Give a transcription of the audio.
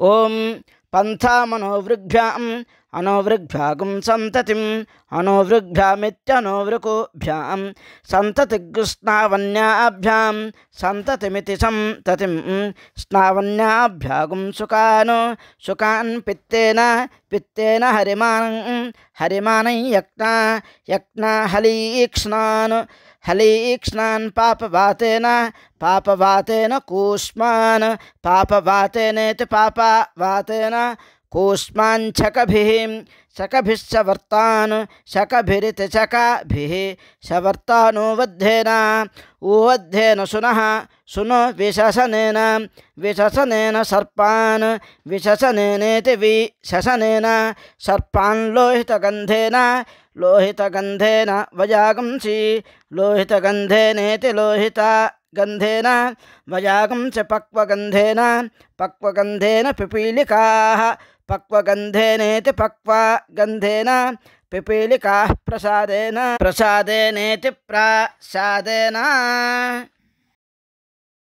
ओम पंथामनोवृग्भ्याम अनोवृग्भ्यागुं संततिम अनोवृग्भ्यामित्यनोवृकोभ्याम संततिग्स्नावन्याभ्याम संततिमिति संततिम स्नावन्याभ्यागुं सुकानो सुकान् पित्तेन पित्तेन हरिमानं हरिमानं यक्ना यक्ना हलीक्ष्णान् हलीक्ष्णान् पापवातेन पापवातेन कूष्मान् पापवातेनेति पापवातेन कूष्मान् शकभिः शकभिः सवर्तान् शकभिरिति शकाभिः सवर्तानो वध्येन उवध्येन सुनः सुनो विशसनेन विशसनेन सर्पान् विशसनेनेति विशसनेन सर्पान् लोहितगन्धेन लोहितगन्धेन वजागंसि लोहितगन्धेनेति लोहितगन्धेन वजागंसि पक्वगन्धेन पक्वगन्धेन पिपीलिकाः पक्वगन्धेनेति पक्वगन्धेन पिपीलिकाः प्रसादेन प्रसादेनेति प्रसादेन।